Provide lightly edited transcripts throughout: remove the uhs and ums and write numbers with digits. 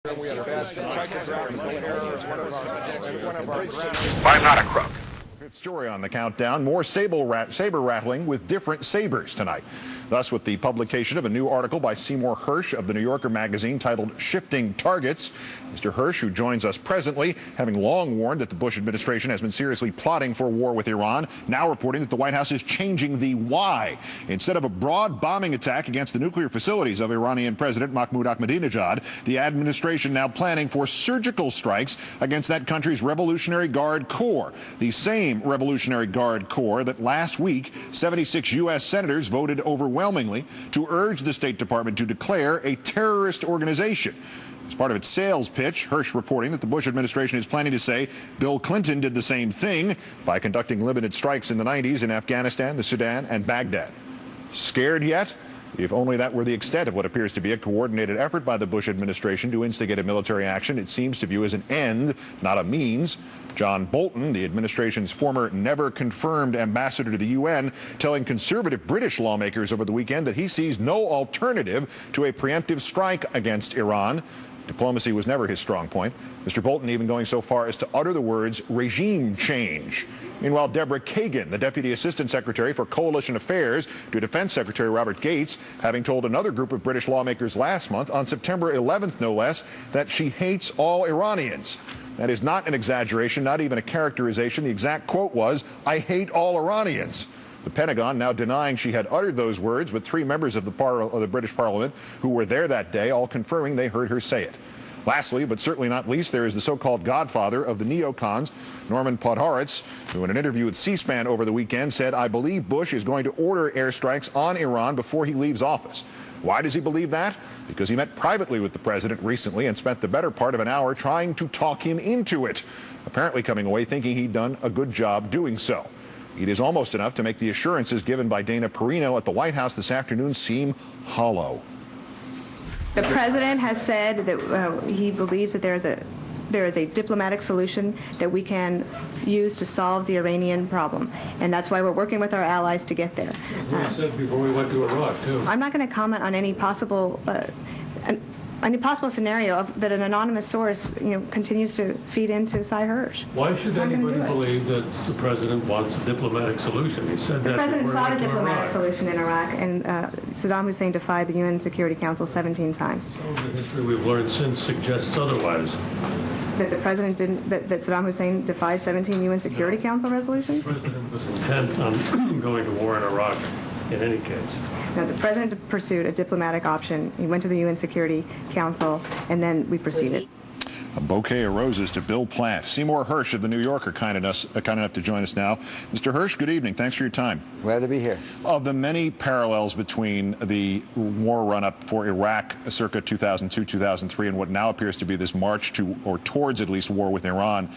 I'm not a crook. Fifth story on the countdown, more sabre rattling with different sabres tonight. Thus, with the publication of a new article by Seymour Hersh of the New Yorker magazine titled Shifting Targets. Mr. Hersh, who joins us presently, having long warned that the Bush administration has been seriously plotting for war with Iran, now reporting that the White House is changing the why. Instead of a broad bombing attack against the nuclear facilities of Iranian President Mahmoud Ahmadinejad, the administration now planning for surgical strikes against that country's Revolutionary Guard Corps, the same Revolutionary Guard Corps that last week 76 U.S. senators voted overwhelmingly to urge the State Department to declare a terrorist organization. As part of its sales pitch, Hersh reporting that the Bush administration is planning to say Bill Clinton did the same thing by conducting limited strikes in the 90s in Afghanistan, the Sudan, and Baghdad. Scared yet? If only that were the extent of what appears to be a coordinated effort by the Bush administration to instigate a military action it seems to view as an end, not a means. John Bolton, the administration's former never-confirmed ambassador to the UN, telling conservative British lawmakers over the weekend that he sees no alternative to a preemptive strike against Iran. Diplomacy was never his strong point. Mr. Bolton even going so far as to utter the words regime change. Meanwhile, Deborah Kagan, the Deputy Assistant Secretary for Coalition Affairs to Defense Secretary Robert Gates, having told another group of British lawmakers last month, on September 11th no less, that she hates all Iranians. That is not an exaggeration, not even a characterization. The exact quote was, "I hate all Iranians." The Pentagon now denying she had uttered those words, with three members of the British Parliament who were there that day all confirming they heard her say it. Lastly, but certainly not least, there is the so-called godfather of the neocons, Norman Podhoretz, who in an interview with C-SPAN over the weekend said, "I believe Bush is going to order airstrikes on Iran before he leaves office." Why does he believe that? Because he met privately with the president recently and spent the better part of an hour trying to talk him into it, apparently coming away thinking he'd done a good job doing so. It is almost enough to make the assurances given by Dana Perino at the White House this afternoon seem hollow. The president has said that he believes that there is a diplomatic solution that we can use to solve the Iranian problem, and that's why we're working with our allies to get there. That's what I said before we went to Iraq, too. I'm not going to comment on any possible scenario that an anonymous source, continues to feed into Cy Hersh. Why should anybody believe that the president wants a diplomatic solution? He said that the president sought a diplomatic Iraq. solution in Iraq, and Saddam Hussein defied the UN Security Council 17 times. Some of the history we've learned since suggests otherwise. That the president didn't, that Saddam Hussein defied 17 UN Security Council resolutions? The president was intent on going to war in Iraq in any case. No, the president pursued a diplomatic option. He went to the UN Security Council, and then we proceeded. A bouquet of roses to Bill Platt. Seymour Hersh of the New Yorker, kind enough to join us now. Mr. Hersh, good evening. Thanks for your time. Glad to be here. Of the many parallels between the war run-up for Iraq circa 2002, 2003, and what now appears to be this march to, or towards at least, war with Iran,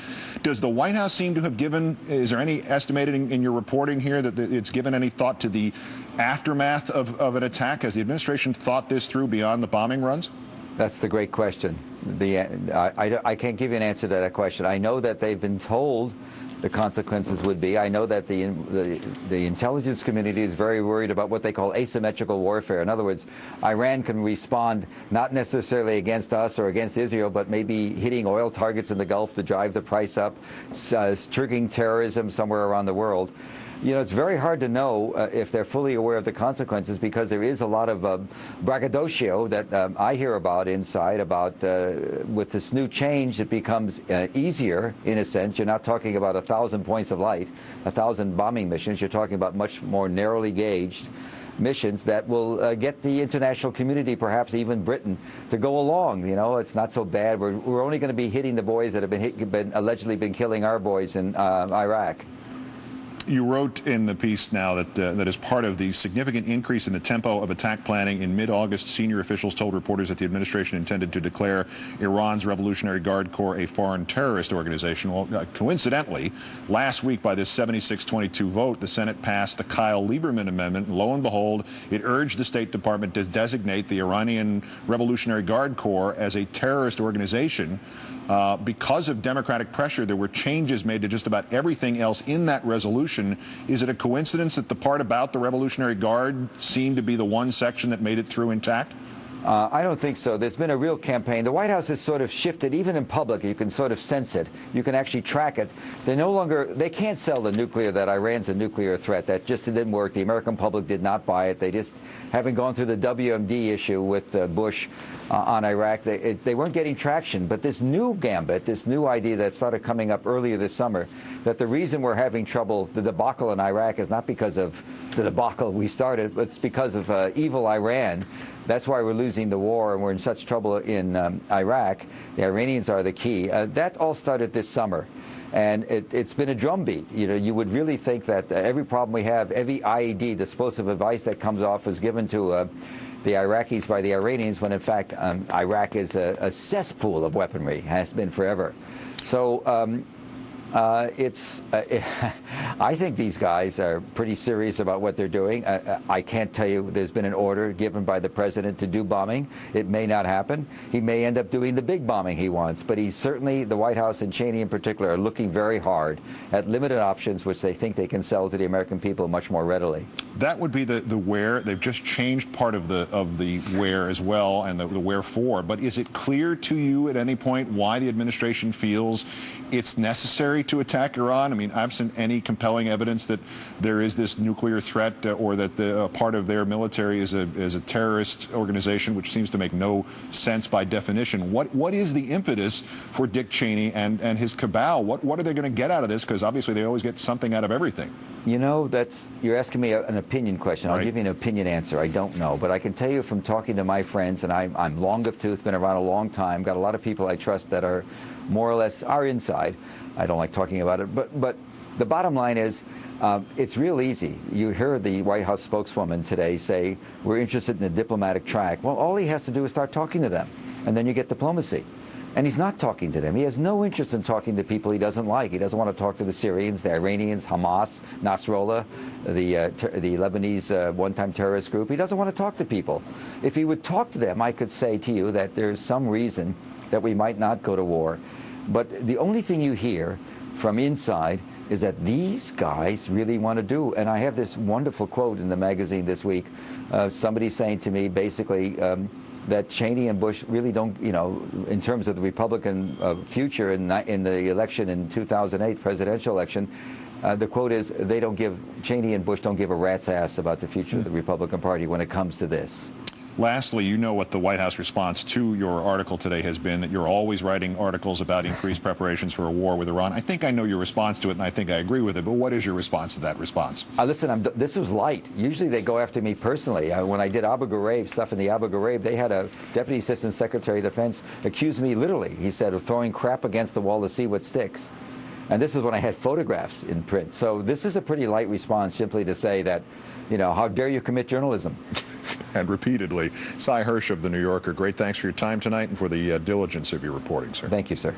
does the White House seem to have given, is there any estimated in your reporting here that it's given any thought to the aftermath of an attack? Has the administration thought this through beyond the bombing runs? That's the great question. I can't give you an answer to that question. I know that they've been told the consequences would be. I know that the intelligence community is very worried about what they call asymmetrical warfare. In other words, Iran can respond not necessarily against us or against Israel, but maybe hitting oil targets in the Gulf to drive the price up, triggering terrorism somewhere around the world. It's very hard to know if they're fully aware of the consequences, because there is a lot of braggadocio that I hear about inside about with this new change, it becomes easier in a sense. You're not talking about 1,000 points of light, 1,000 bombing missions. You're talking about much more narrowly gauged missions that will get the international community, perhaps even Britain, to go along. It's not so bad. We're only going to be hitting the boys that have allegedly been killing our boys in Iraq. You wrote in the piece now that that as part of the significant increase in the tempo of attack planning in mid-August, senior officials told reporters that the administration intended to declare Iran's Revolutionary Guard Corps a foreign terrorist organization. Well, coincidentally, last week by this 76-22 vote, the Senate passed the Kyle Lieberman amendment. And lo and behold, it urged the State Department to designate the Iranian Revolutionary Guard Corps as a terrorist organization. Because of Democratic pressure, there were changes made to just about everything else in that resolution. Is it a coincidence that the part about the Revolutionary Guard seemed to be the one section that made it through intact? I don't think so. There's been a real campaign. The White House has sort of shifted, even in public. You can sort of sense it. You can actually track it. They can't sell the nuclear, that Iran's a nuclear threat. That just didn't work. The American public did not buy it. They just, having gone through the WMD issue with Bush on Iraq, they weren't getting traction. But this new gambit, this new idea that started coming up earlier this summer, that the reason we're having trouble, the debacle in Iraq, is not because of the debacle we started, but it's because of evil Iran. That's why we're losing the war and we're in such trouble in Iraq. The Iranians are the key. That all started this summer. And it's been a drumbeat. You know, you would really think that every problem we have, every IED, the explosive device that comes off, is given to the Iraqis by the Iranians, when in fact Iraq is a cesspool of weaponry, has been forever. So I think these guys are pretty serious about what they're doing. I can't tell you there's been an order given by the president to do bombing. It may not happen. He may end up doing the big bombing he wants. But he's certainly, the White House and Cheney in particular, are looking very hard at limited options which they think they can sell to the American people much more readily. That would be the where. They've just changed part of the where as well, and the wherefore. But is it clear to you at any point why the administration feels it's necessary to attack Iran? I mean, absent any compelling evidence that there is this nuclear threat or that the part of their military is a terrorist organization, which seems to make no sense by definition. What is the impetus for Dick Cheney and his cabal? What are they going to get out of this? Because obviously they always get something out of everything. You know, you're asking me an opinion question. I'll give you an opinion answer. I don't know, but I can tell you from talking to my friends, and I'm long of tooth, been around a long time, got a lot of people I trust that are more or less are inside. I don't like talking about it, but the bottom line is it's real easy. You heard the White House spokeswoman today say, we're interested in the diplomatic track. Well, all he has to do is start talking to them, and then you get diplomacy. And he's not talking to them. He has no interest in talking to people he doesn't like. He doesn't want to talk to the Syrians, the Iranians, Hamas, Nasrallah, the Lebanese one-time terrorist group. He doesn't want to talk to people. If he would talk to them, I could say to you that there's some reason that we might not go to war. But the only thing you hear from inside is that these guys really want to do. And I have this wonderful quote in the magazine this week. Somebody saying to me, basically, that Cheney and Bush really don't, you know, in terms of the Republican future in the election in 2008, presidential election, the quote is, Cheney and Bush don't give a rat's ass about the future of the Republican Party when it comes to this. Lastly, you know what the White House response to your article today has been, that you're always writing articles about increased preparations for a war with Iran. I think I know your response to it, and I think I agree with it, but what is your response to that response? Listen, this was light. Usually they go after me personally. When I did Abu Ghraib, stuff in the Abu Ghraib, they had a Deputy Assistant Secretary of Defense accuse me literally, he said, of throwing crap against the wall to see what sticks. And this is when I had photographs in print. So this is a pretty light response, simply to say that, you know, how dare you commit journalism? And repeatedly. Hersh of The New Yorker, great thanks for your time tonight and for the diligence of your reporting, sir. Thank you, sir.